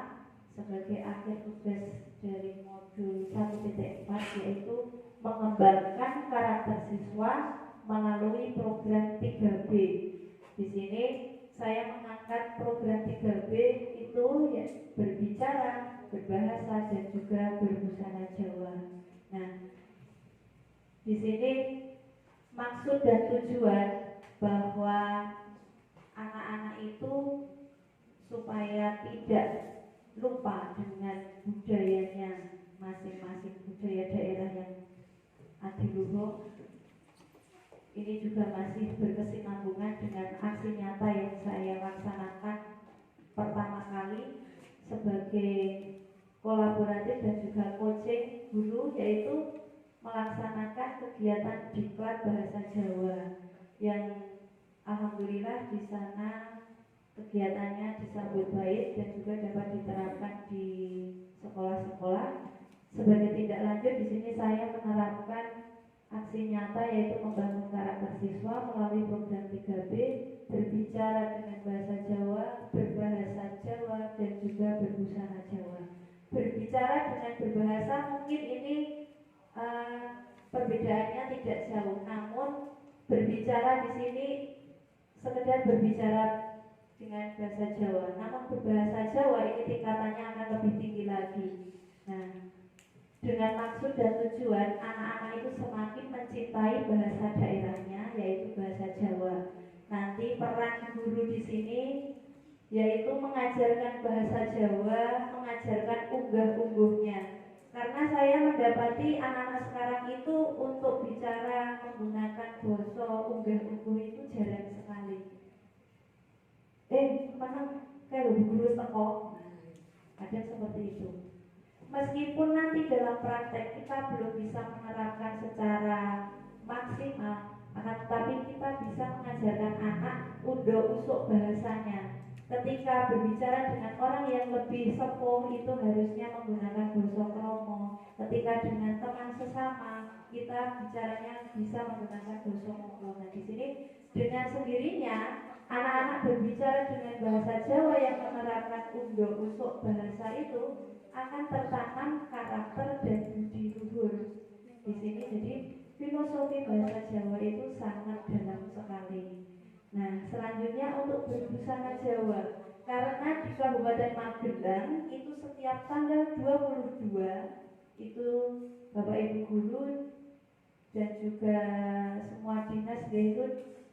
sebagai akhir tugas dari modul 1.4, yaitu mengembangkan karakter siswa melalui program 3B. Di sini saya mengangkat program 3B itu ya berbicara, berbahasa dan juga berbusana Jawa. Nah, di sini maksud dan tujuan bahwa anak-anak itu supaya tidak lupa dengan budayanya masing-masing, budaya daerah yang adiluhung. Ini juga masih berkesinambungan dengan aksi nyata yang saya laksanakan pertama kali sebagai kolaboratif dan juga coaching guru, yaitu melaksanakan kegiatan diklat bahasa Jawa yang alhamdulillah di sana kegiatannya disambut baik dan juga dapat diterapkan di sekolah-sekolah. Sebagai tindak lanjut di sini saya menerapkan aksi nyata yaitu membangun karakter siswa melalui program 3B, berbicara dengan bahasa Jawa, berbahasa Jawa dan juga berbusana Jawa. Berbicara dengan berbahasa mungkin ini perbedaannya tidak jauh, namun berbicara di sini sekedar berbicara dengan bahasa Jawa, namun berbahasa Jawa ini tingkatannya akan lebih tinggi lagi. Nah, dengan maksud dan tujuan anak-anak itu semakin mencintai bahasa daerahnya, yaitu bahasa Jawa. Nanti peran guru di sini yaitu mengajarkan bahasa Jawa, mengajarkan unggah-ungguhnya. Karena saya mendapati anak-anak sekarang itu untuk bicara menggunakan basa unggah-ungguh itu jarang sekali. Mana kayak guru teko, ada seperti itu. Meskipun nanti dalam praktek kita belum bisa menerapkan secara maksimal, Akan tetapi kita bisa mengajarkan anak undo-usuk bahasanya. Ketika berbicara dengan orang yang lebih sepuh itu harusnya menggunakan basa kromo. Ketika dengan teman sesama kita bicaranya bisa menggunakan basa monggo. Nah di sini dengan sendirinya anak-anak berbicara dengan bahasa Jawa yang menerapkan undo-usuk bahasa itu akan tertanam karakter dan budi luhur. Di sini jadi filosofi bahasa Jawa itu sangat dalam sekali. Nah, selanjutnya untuk berbusana Jawa. Karena di Kabupaten Magelang itu setiap tanggal 22 itu Bapak Ibu guru dan juga semua dinas itu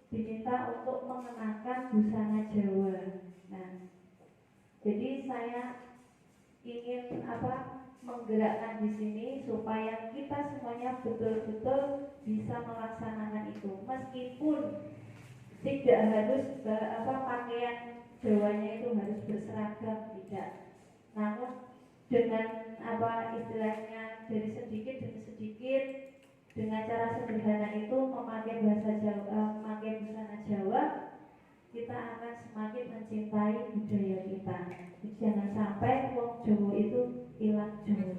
diminta untuk mengenakan busana Jawa. Nah, jadi saya ingin menggerakkan di sini supaya kita semuanya betul-betul bisa melaksanakan itu, meskipun tidak harus pakaian Jawanya itu harus berseragam, tidak. Namun dengan istilahnya dari sedikit demi sedikit dengan cara sederhana itu memakai bahasa Jawa, memakai busana Jawa, kita akan semakin mencintai budaya kita. Jadi jangan sampai wong Jawa itu hilang Jawa.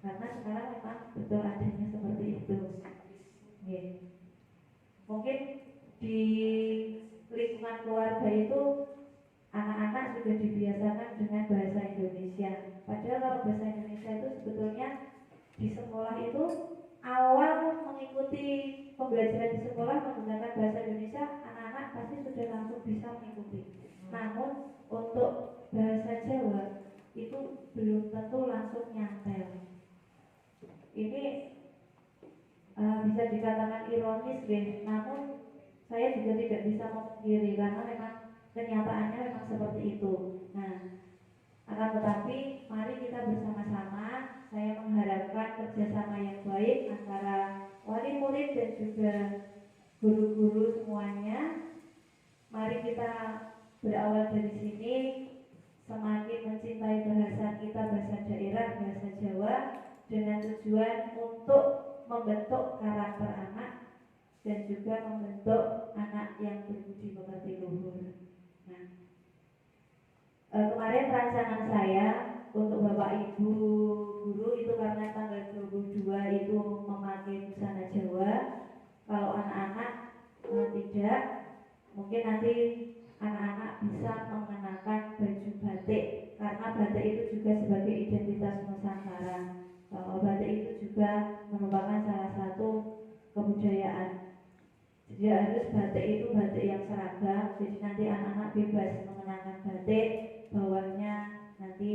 Karena sekarang memang betul adanya seperti itu. Mungkin di lingkungan keluarga itu anak-anak sudah dibiasakan dengan bahasa Indonesia. Padahal kalau bahasa Indonesia itu sebetulnya di sekolah itu awal mengikuti pembelajaran di sekolah menggunakan bahasa Indonesia, anak-anak pasti sudah langsung bisa mengikuti. Namun untuk bahasa Jawa itu belum tentu langsung nyantel. Ini bisa dikatakan ironis deh, namun saya juga tidak bisa memungkiri karena memang kenyataannya memang seperti itu. Nah, akan tetapi mari kita bersama-sama, saya mengharapkan kerjasama yang baik antara wali murid dan juga guru-guru semuanya. Mari kita berawal dari sini, semakin mencintai bahasa kita, bahasa daerah, bahasa Jawa, dengan tujuan untuk membentuk karakter anak dan juga membentuk anak yang berbudi pekerti luhur. Nah, kemarin rancangan saya untuk Bapak Ibu guru itu karena tanggal 22 itu memakai busana Jawa. Kalau anak-anak tidak, mungkin nanti anak-anak bisa mengenakan baju batik karena batik itu juga sebagai identitas Nusantara. Batik itu juga merupakan salah satu kebudayaan. Jadi harus batik itu batik yang seragam. Jadi nanti anak-anak bebas mengenakan batik, bawahnya nanti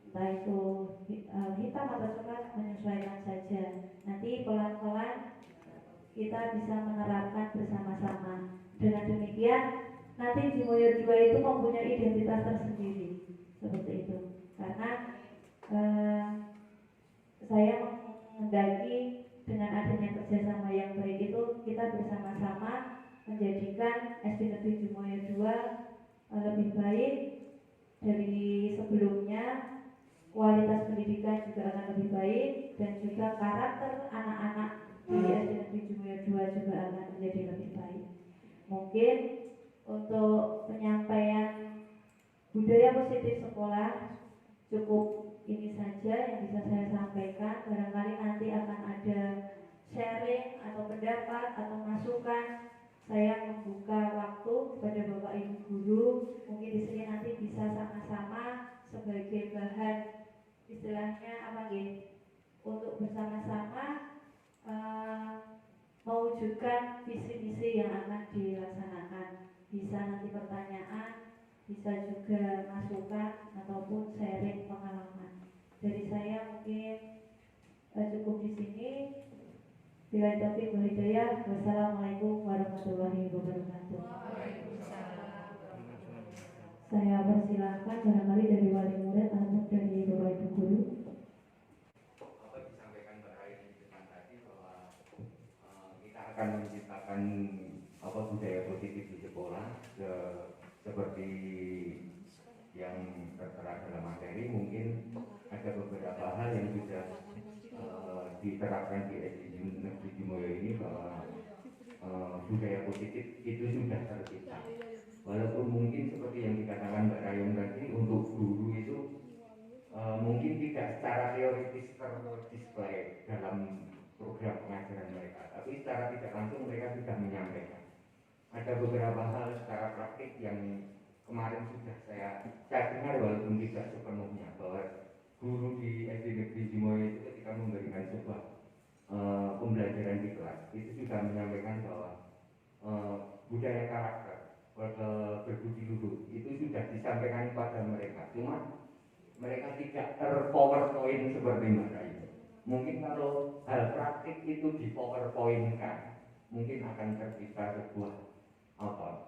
entah itu hitam atau coklat, menyesuaikan saja. Nanti pelan-pelan kita bisa menerapkan bersama-sama. Dengan demikian nanti Jimoyo 2 itu mempunyai identitas tersendiri seperti itu. Karena saya menghendaki dengan adanya kerjasama yang baik itu kita bersama-sama menjadikan SD Negeri Jimoyo 2 lebih baik dari sebelumnya, kualitas pendidikan juga akan lebih baik dan juga karakter anak-anak di SD Negeri Jimoyo 2 juga akan menjadi lebih baik. Mungkin untuk penyampaian budaya positif sekolah cukup ini saja yang bisa saya sampaikan. Barangkali nanti akan ada sharing atau pendapat atau masukan. Saya membuka waktu kepada Bapak Ibu guru. Mungkin di sini nanti bisa sama-sama sebagai bahan istilahnya untuk bersama-sama mewujudkan visi-misi yang akan dilaksanakan. Bisa nanti pertanyaan, bisa juga masukan ataupun sharing pengalaman. Dari saya mungkin cukup di sini. Bila taufik wal hidayah. Wassalamualaikum warahmatullahi wabarakatuh. Saya persilahkan barangkali dari wali murid atau dari Bapak Ibu guru. Apa disampaikan Mbak Rai di depan tadi bahwa kita akan menciptakan budaya positif di sekolah seperti yang tertera dalam materi. Mungkin ada beberapa hal yang sudah diterapkan di SD Negeri Jimoyo ini, bahwa budaya positif itu sudah tercipta. Walaupun mungkin seperti yang dikatakan Mbak Rayong tadi, untuk guru itu mungkin tidak secara teoritis terdisplay dalam program pengajaran mereka, tapi secara tidak langsung mereka sudah menyampaikan. Ada beberapa hal secara praktik yang kemarin sudah saya dengar, walaupun tidak sepenuhnya, bahwa guru di SD Negeri Jimoyo itu ketika memberikan sebuah pembelajaran di kelas itu sudah menyampaikan bahwa budaya karakter berbudi luhur itu sudah disampaikan kepada mereka, cuma mereka tidak terpowerpoint seperti Mbak Rayu. Mungkin kalau hal praktik itu di powerpoint-kan, mungkin akan tercipta sebuah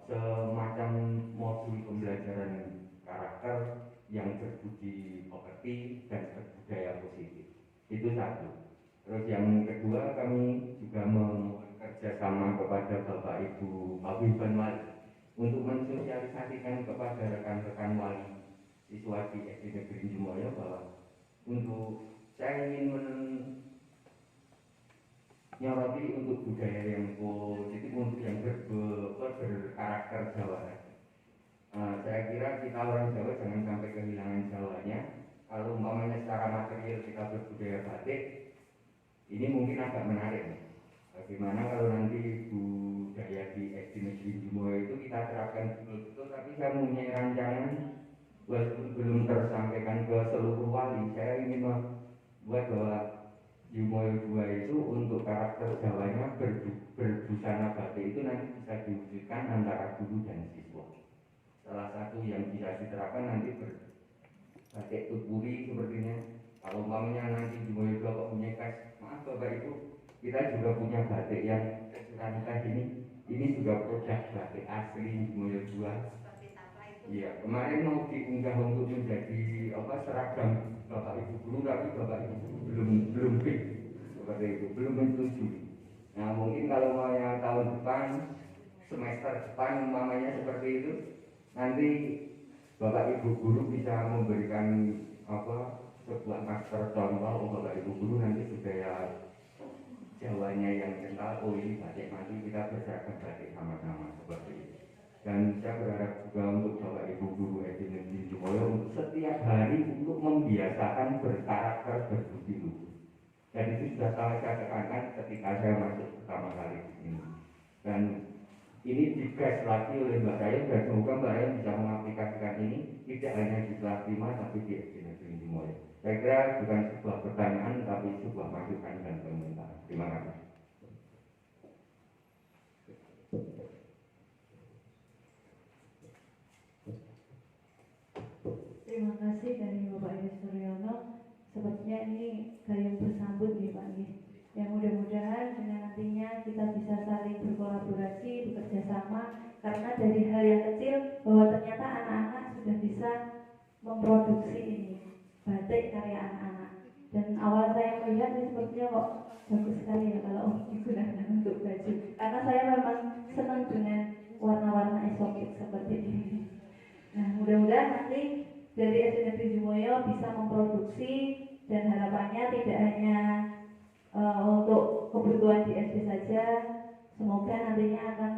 semacam modul pembelajaran karakter yang berbudi pekerti dan berbudaya positif. Itu satu. Terus yang kedua, kami juga bekerja sama kepada Bapak Ibu Paguyuban Wali untuk mensosialisasikan kepada rekan-rekan wali siswa di SD Negeri Jimoyo bahwa untuk saya ingin menyoroti untuk budaya yang positif, untuk yang berkarakter Jawa. Saya kira kita orang Jawa jangan sampai kehilangan Jawanya. Kalau umpamanya secara material kita berbudaya batik, ini mungkin agak menarik. Bagaimana kalau nanti budaya di SD Negeri Jimoyo itu kita terapkan betul-betul, tapi saya mempunyai rancangan walaupun belum tersampaikan ke seluruh wali, saya ingin membuat bahwa Jimoyo 2 itu untuk karakter Jawanya berbusana batik itu nanti bisa diwujudkan antara guru dan siswa. Salah satu yang bisa diterapkan nanti berbatik tutpuri sepertinya. Kalau umpamanya nanti Jimoyo 2 kok punya kas, maaf Bapak Ibu, kita juga punya batik yang teksturnya ini juga produk batik asli Jimoyo 2. Iya, kemarin mau diunggah untuk menjadi seragam Bapak Ibu guru, tapi Bapak Ibu belum fit seperti itu, belum menyetujui. Nah mungkin kalau mau yang tahun depan, semester depan umpamanya seperti itu, nanti Bapak Ibu guru bisa memberikan sebuah master contoh. Bapak Ibu guru nanti budaya Jawanya yang kental, ini batik, nanti kita berseragam batik sama-sama seperti itu. Dan saya berharap juga untuk Bapak Ibu guru SD Negeri Jimoyo untuk setiap hari untuk membiasakan berkarakter berbudi luhur. Dan itu sudah saya tekankan ketika saya masuk pertama kali di sini. Dan ini digas lagi oleh Mbak Raya, dan semoga Mbak Raya bisa mengaplikasikan ini tidak hanya di kelas 5 tapi di SD Negeri Jimoyo. Saya kira bukan sebuah pertanyaan tapi sebuah masukan dan permintaan. Terima kasih. Terima kasih dari Bapak Ibu Suryono. Sepertinya ini gayung bersambut nih Pak. Yang mudah-mudahan dengan nantinya kita bisa saling berkolaborasi, bekerja sama, karena dari hal yang kecil bahwa ternyata anak-anak sudah bisa memproduksi ini batik karya anak-anak. Dan awal saya melihat ini sepertinya kok bagus sekali ya kalau digunakan untuk baju. Karena saya memang senang dengan warna-warna eksotik seperti ini. Nah mudah-mudahan nanti dari SD Negeri Jimoyo bisa memproduksi, dan harapannya tidak hanya untuk kebutuhan di SD saja, semoga nantinya akan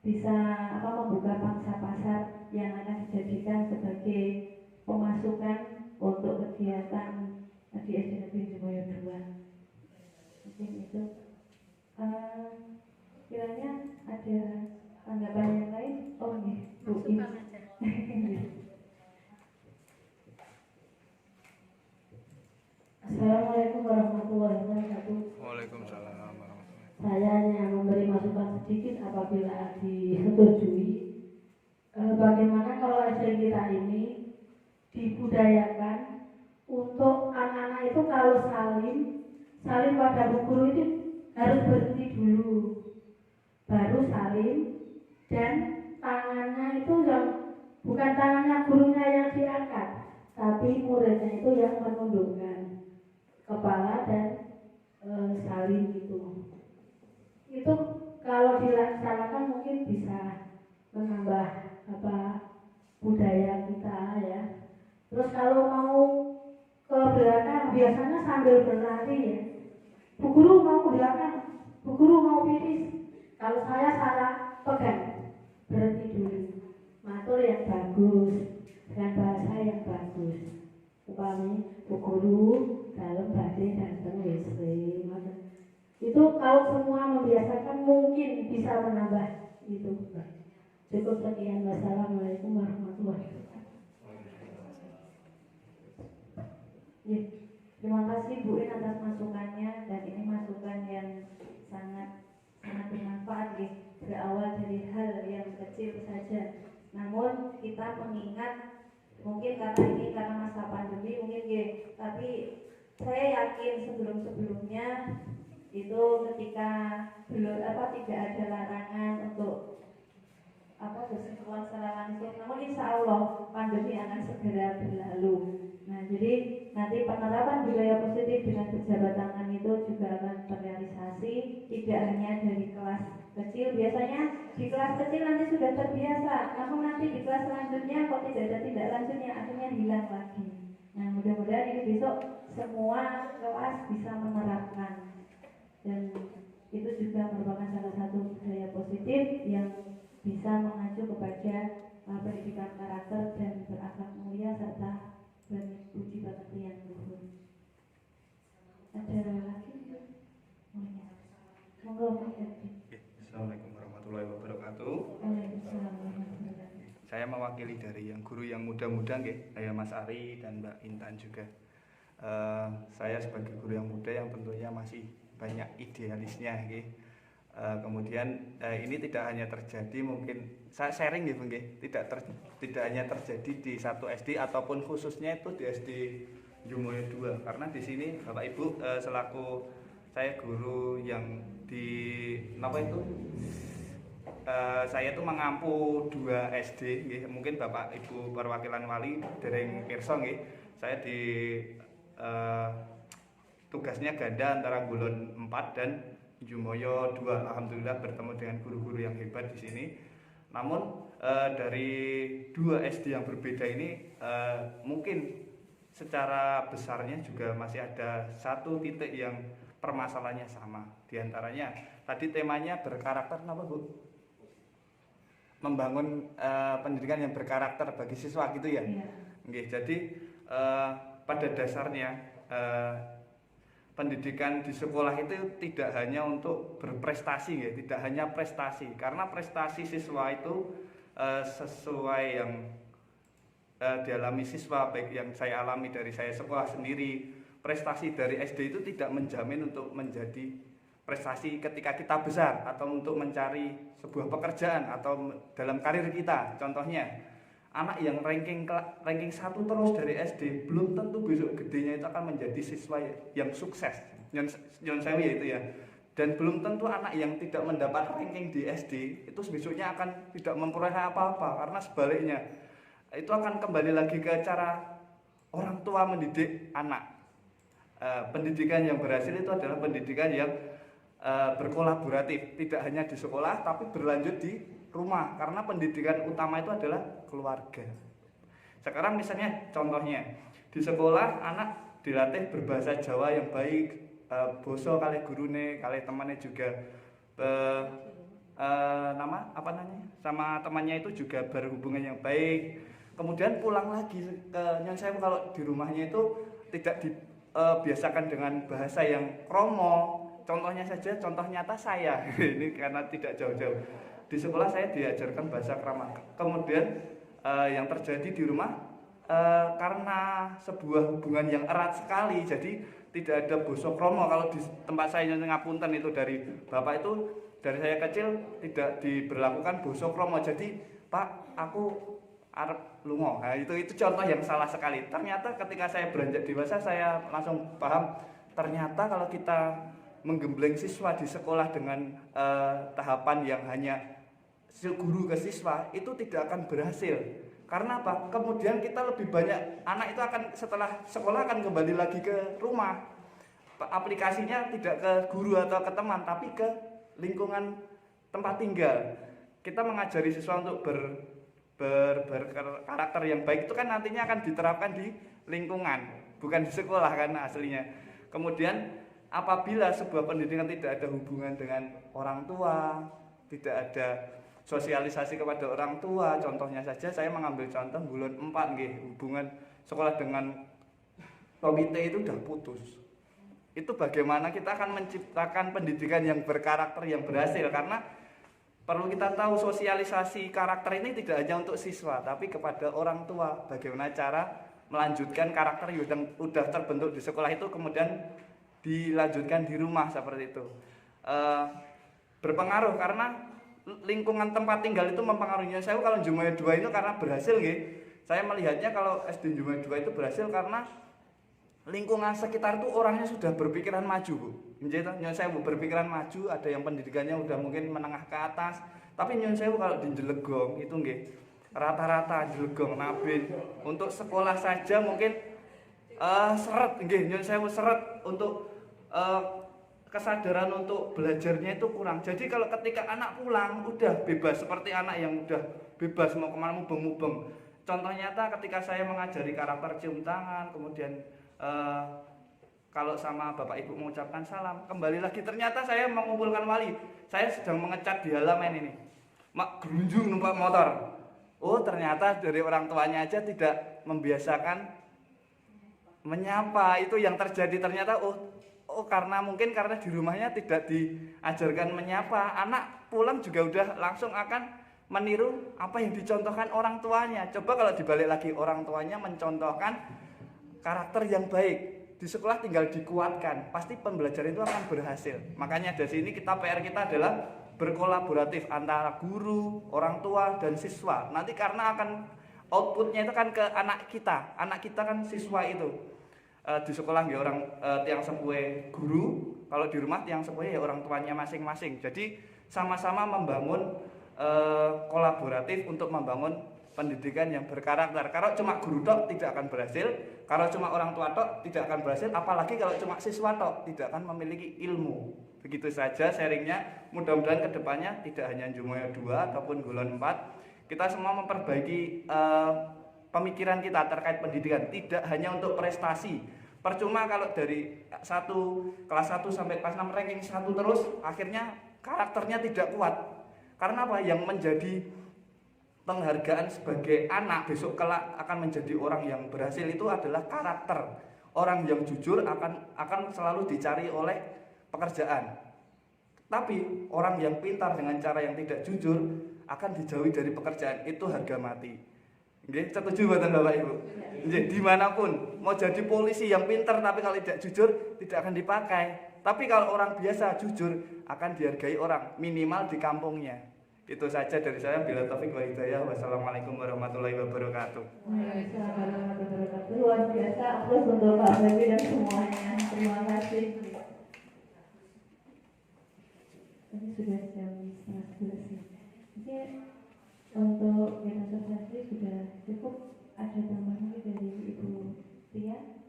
bisa membuka pangsa pasar yang akan dijadikan sebagai pemasukan untuk kegiatan di SD Negeri Jimoyo 2. Mungkin itu. Kiranya ada tanggapan yang lain? Oh nih, Bu Im. Assalamualaikum warahmatullahi wabarakatuh. Waalaikumsalam warahmatullahi wabarakatuh. Saya hanya memberi masukan sedikit apabila disetujui. Bagaimana kalau SD kita ini dibudayakan untuk anak-anak itu kalau salin pada bu guru itu harus berhenti dulu, baru salin, dan tangannya itu yang bukan tangannya gurunya yang diangkat, tapi muridnya itu yang menundukkan kepala dan salin itu kalau dilaksanakan mungkin bisa menambah budaya kita ya. Terus kalau mau ke belakang biasanya sambil berlari ya, bu guru mau ke belakang, bu guru mau pipis. Kalau saya bagus, dengan bahasa yang bagus. Upami Bu Guru dalam badhe dateng WC. Itu kalau semua membiasakan mungkin bisa menambah itu. Cukup sekian. Wassalamualaikum warahmatullahi wabarakatuh. Ya, terima kasih Bu In atas masukannya, dan ini masukan yang sangat bermanfaat ya. Berawal dari hal yang kecil saja, namun kita mengingat mungkin karena masa pandemi mungkin ya, tapi saya yakin sebelumnya itu ketika tidak ada larangan untuk bersentuhan secara langsung, namun insya Allah pandemi akan segera berlalu. Nah, jadi nanti penerapan budaya positif dengan berjabat tangan itu juga akan terrealisasi, tidak hanya dari kelas kecil. Biasanya di kelas kecil nanti sudah terbiasa, namun nanti di kelas selanjutnya kok tidak ada tindak lanjutnya, akhirnya hilang lagi. Nah, mudah-mudahan ini besok semua kelas bisa menerapkan, dan itu juga merupakan salah satu budaya positif yang bisa mengacu kepada pendidikan karakter dan berakhlak mulia serta berbudi pekerti yang luhur. Ada lagi? Monggo. Assalamualaikum warahmatullahi wabarakatuh. Waalaikumsalam warahmatullahi wabarakatuh. Saya mewakili dari yang guru yang muda-muda nggih, saya Mas Ari dan Mbak Intan juga. Saya sebagai guru yang muda yang tentunya masih banyak idealisnya nggih. Kemudian ini tidak hanya terjadi, mungkin saya sharing gitu nggih, tidak hanya terjadi di satu SD ataupun khususnya itu di SD Jumoyo 2, karena di sini Bapak Ibu selaku saya guru yang di saya itu mengampu 2 SD nggih, mungkin Bapak Ibu perwakilan wali dereng pirsa nggih, saya di tugasnya ganda antara Gulon 4 dan Jumoyo 2. Alhamdulillah bertemu dengan guru-guru yang hebat di sini. Namun dari 2 SD yang berbeda ini mungkin secara besarnya juga masih ada satu titik yang permasalahannya sama. Di antaranya tadi temanya berkarakter apa Bu? Membangun pendidikan yang berkarakter bagi siswa gitu ya. Oke, jadi pada dasarnya pendidikan di sekolah itu tidak hanya untuk berprestasi ya, tidak hanya prestasi, karena prestasi siswa itu sesuai yang dialami siswa, baik yang saya alami dari saya sekolah sendiri, prestasi dari SD itu tidak menjamin untuk menjadi prestasi ketika kita besar atau untuk mencari sebuah pekerjaan atau dalam karir kita. Contohnya anak yang ranking 1 terus dari SD belum tentu besok gedenya itu akan menjadi siswa yang sukses. Nyon sewu ya itu ya. Dan belum tentu anak yang tidak mendapat ranking di SD itu besoknya akan tidak memperoleh apa-apa, karena sebaliknya itu akan kembali lagi ke cara orang tua mendidik anak. Pendidikan yang berhasil itu adalah pendidikan yang berkolaboratif, tidak hanya di sekolah tapi berlanjut di rumah, karena pendidikan utama itu adalah keluarga. Sekarang misalnya contohnya di sekolah anak dilatih berbahasa Jawa yang baik, boso kali gurune, kali temannya juga sama temannya itu juga berhubungan yang baik. Kemudian pulang lagi ke saya kalau di rumahnya itu tidak dibiasakan dengan bahasa yang kromo. Contohnya saja, contoh nyata saya ini karena tidak jauh-jauh. Di sekolah saya diajarkan bahasa krama. Kemudian yang terjadi di rumah karena sebuah hubungan yang erat sekali, jadi tidak ada boso kromo. Kalau di tempat saya yang ngapunten itu dari bapak itu dari saya kecil tidak diberlakukan boso kromo. Jadi Pak, aku arep lungo. Nah, itu contoh yang salah sekali. Ternyata ketika saya beranjak dewasa saya langsung paham, ternyata kalau kita menggembleng siswa di sekolah dengan tahapan yang hanya guru ke siswa itu tidak akan berhasil. Karena apa? Kemudian kita lebih banyak, anak itu akan setelah sekolah akan kembali lagi ke rumah. Aplikasinya tidak ke guru atau ke teman, tapi ke lingkungan tempat tinggal. Kita mengajari siswa untuk berkarakter yang baik itu kan nantinya akan diterapkan di lingkungan, bukan di sekolah kan aslinya. Kemudian apabila sebuah pendidikan tidak ada hubungan dengan orang tua, tidak ada sosialisasi kepada orang tua. Contohnya saja saya mengambil contoh bulan 4 nggih, hubungan sekolah dengan komite itu udah putus. Itu bagaimana kita akan menciptakan pendidikan yang berkarakter, yang berhasil, karena perlu kita tahu sosialisasi karakter ini tidak hanya untuk siswa tapi kepada orang tua. Bagaimana cara melanjutkan karakter yang sudah terbentuk di sekolah itu kemudian dilanjutkan di rumah seperti itu. Berpengaruh karena lingkungan tempat tinggal itu mempengaruhi. Saya kalau Jumaya 2 itu karena berhasil nggih. Saya melihatnya kalau SD Jumaya 2 itu berhasil karena lingkungan sekitar itu orangnya sudah berpikiran maju, Bu. Nggih, saya berpikiran maju, ada yang pendidikannya udah mungkin menengah ke atas. Tapi nyun sewu kalau di Jelegong itu nggih rata-rata Jelegong Nabin untuk sekolah saja mungkin seret nggih, nyun sewu seret untuk kesadaran untuk belajarnya itu kurang. Jadi kalau ketika anak pulang udah bebas seperti anak yang udah bebas mau kemana mubeng-mubeng. Contoh nyata ketika saya mengajari karakter cium tangan, kemudian kalau sama bapak ibu mengucapkan salam, kembali lagi ternyata saya mengumpulkan wali. Saya sedang mengecat di halaman ini, mak gerunjung numpak motor. Oh ternyata dari orang tuanya aja tidak membiasakan menyapa. Itu yang terjadi ternyata. Oh karena mungkin karena di rumahnya tidak diajarkan menyapa, anak pulang juga udah langsung akan meniru apa yang dicontohkan orang tuanya. Coba kalau dibalik lagi, orang tuanya mencontohkan karakter yang baik, di sekolah tinggal dikuatkan, pasti pembelajaran itu akan berhasil. Makanya dari sini PR kita adalah berkolaboratif antara guru, orang tua, dan siswa. Nanti karena akan outputnya itu kan ke anak kita kan siswa itu. Di sekolah ya orang tiang sepuhe guru, kalau di rumah tiang sepuhe ya orang tuanya masing-masing. Jadi sama-sama membangun kolaboratif untuk membangun pendidikan yang berkarakter. Kalau cuma guru tok tidak akan berhasil, kalau cuma orang tua tok tidak akan berhasil, apalagi kalau cuma siswa tok tidak akan memiliki ilmu. Begitu saja sharingnya. Mudah-mudahan kedepannya tidak hanya Jumaya 2 ataupun Golon 4, kita semua memperbaiki pemikiran kita terkait pendidikan, tidak hanya untuk prestasi. Percuma kalau dari kelas 1 sampai kelas 6 ranking 1 terus, akhirnya karakternya tidak kuat. Karena apa? Yang menjadi penghargaan sebagai anak besok kelak akan menjadi orang yang berhasil itu adalah karakter. Orang yang jujur akan selalu dicari oleh pekerjaan. Tapi orang yang pintar dengan cara yang tidak jujur akan dijauhi dari pekerjaan. Itu harga mati. Nggih, setuju mboten Bapak Ibu? Nggih, dimanapun mau jadi polisi yang pintar tapi kalau tidak jujur tidak akan dipakai. Tapi kalau orang biasa jujur akan dihargai orang, minimal di kampungnya. Itu saja dari saya. Bila taufik wa hidayah. Wassalamualaikum warahmatullahi wabarakatuh. Waalaikumsalam warahmatullahi wabarakatuh. Luar biasa, aplaus untuk Pak Baby dan semuanya. Terima kasih. Ini sudah jam 11:30 ya. Mungkin untuk presentasi sudah cukup. Ada tambahan lagi dari Ibu Tia?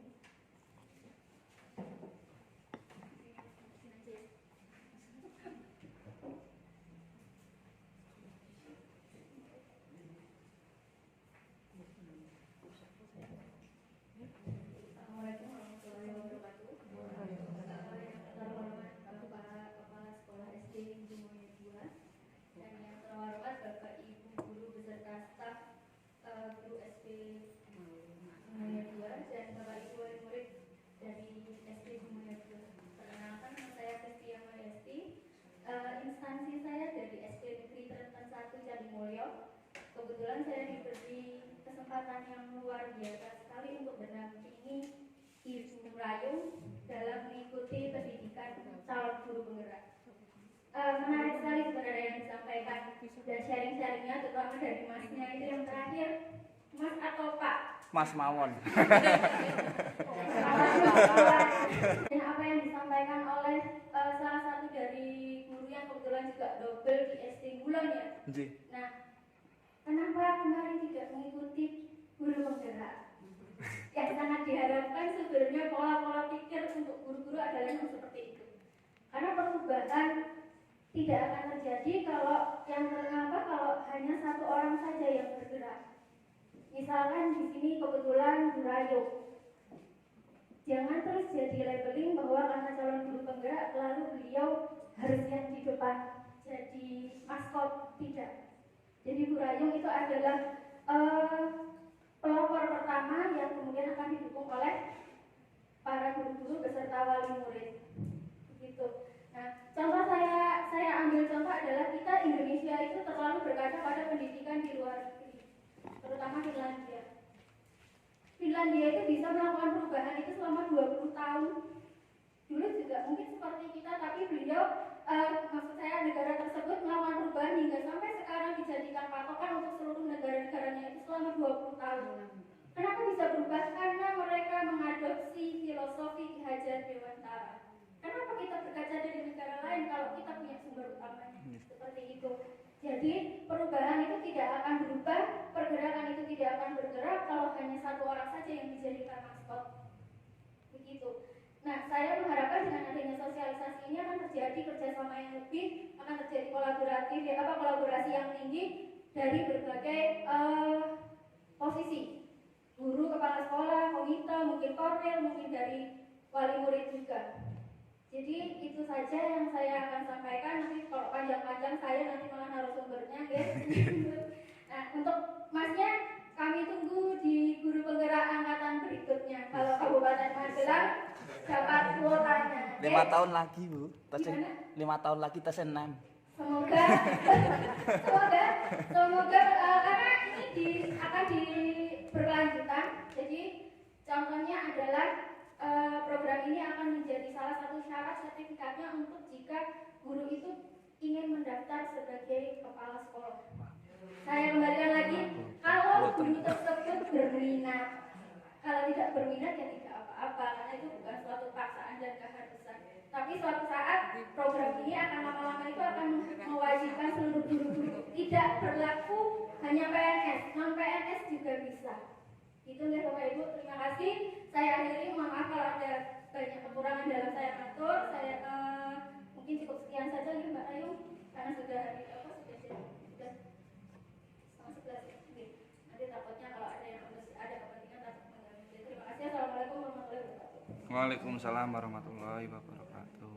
Instansi saya dari SD Negeri Treten 1 Candimulyo. Kebetulan saya diberi kesempatan yang luar biasa sekali untuk berdampingi Ibu Rayu dalam mengikuti pendidikan calon guru penggerak. Menarik sekali sebenarnya yang disampaikan dan sharing-sharingnya, terutama dari Masnya itu yang terakhir. Mas atau Pak? Mas Mawon. Dan apa yang disampaikan oleh salah satu dari guru yang kebetulan juga double di SD Gulon ya. Nah, kenapa kemarin tidak mengikuti guru penggerak? Yang sangat diharapkan sebenarnya pola-pola pikir untuk guru-guru adalah yang seperti itu. Karena perubahan tidak akan terjadi kalau hanya satu orang saja yang bergerak. Misalkan di sini kebetulan Bu Rayu. Jangan terus jadi labeling bahwa karena calon guru penggerak lalu beliau harus yang di depan. jadi maskot, tidak. Jadi Burayung itu adalah pelopor pertama yang kemudian akan didukung oleh para guru-guru beserta wali murid. Begitu. Nah, contoh saya ambil contoh adalah kita Indonesia itu terlalu berkaca pada pendidikan di luar negeri, terutama Finlandia. Finlandia itu bisa melakukan perubahan itu selama 20 tahun. Dulu juga mungkin seperti kita, tapi beliau, maksud saya negara tersebut melakukan perubahan hingga sampai sekarang dijadikan patokan untuk seluruh negara-negaranya itu selama 20 tahun. Kenapa bisa berubah? Karena mereka mengadopsi filosofi Ki Hajar Dewantara. Kenapa kita berkaca dari negara lain kalau kita punya sumber utamanya? Seperti itu. Jadi perubahan itu tidak akan berubah, pergerakan itu tidak akan bergerak kalau hanya satu orang saja yang dijadikan maskot. Begitu. Nah, saya mengharapkan dengan adanya sosialisasi ini akan terjadi kerjasama yang lebih, akan terjadi kolaborasi yang tinggi dari berbagai posisi. Guru, kepala sekolah, komite, mungkin korwil, mungkin dari wali murid juga. Jadi itu saja yang saya akan sampaikan. Nanti kalau panjang-panjang saya nanti malah narasumbernya, guys. Nah, untuk masnya kami tunggu di guru penggerak angkatan berikutnya. Kalau Kabupaten Magelang dapat kuotanya. 5 tahun lagi, Bu. 5 tahun lagi tes 6. Semoga karena ini akan berkelanjutan. Jadi contohnya adalah program ini akan menjadi salah satu syarat sertifikatnya untuk jika guru itu ingin mendaftar sebagai kepala sekolah. Saya kembalikan lagi, kalau guru tersebut berminat, kalau tidak berminat ya tidak apa-apa, karena itu bukan suatu paksaan dan keharusan. Tapi suatu saat program ini akan lama-lama itu akan mewajibkan seluruh guru-guru, tidak berlaku hanya PNS, non PNS juga bisa. Itu ya Bapak Ibu, terima kasih. Saya akhiri, mohon maaf kalau ada banyak kekurangan dalam saya atur. Saya mungkin cukup sekian saja ya Mbak Ayu, karena sudah setengah 11 ya. Nanti takutnya kalau ada yang ada kepentingan takut mengganggu. Terima kasih. Assalamualaikum warahmatullahi wabarakatuh. Waalaikumsalam warahmatullahi wabarakatuh.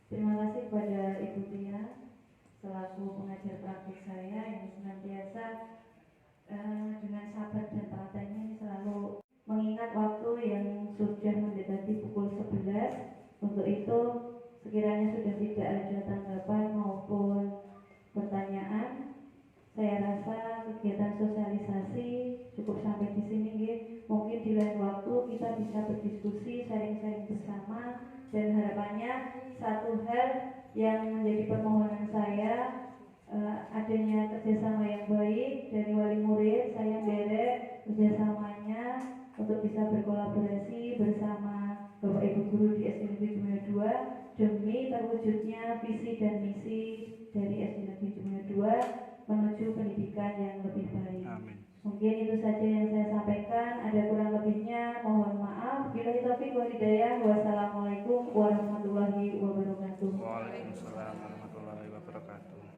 Terima kasih kepada Ibu Tia selaku pengajar praktik saya yang senantiasa dengan sabar dan telatennya selalu mengingat waktu yang sudah mendekati pukul 11. Untuk itu sekiranya sudah tidak ada tanggapan maupun pertanyaan, saya rasa kegiatan sosialisasi cukup sampai di sini. Mungkin di lain waktu kita bisa berdiskusi, sharing-sharing bersama, dan harapannya satu hal yang menjadi permohonan saya, adanya kerjasama yang baik dari wali murid. Saya derek kerjasamanya untuk bisa berkolaborasi bersama Bapak Ibu Guru di SD Negeri Jumaya 2 demi terwujudnya visi dan misi dari SD Negeri Jumaya 2 menuju pendidikan yang lebih baik. Amin. Mungkin itu saja yang saya sampaikan. Ada kurang lebihnya mohon maaf. Billahi taufiq wal hidayah. Wassalamualaikum warahmatullahi wabarakatuh. Waalaikumsalam warahmatullahi wabarakatuh.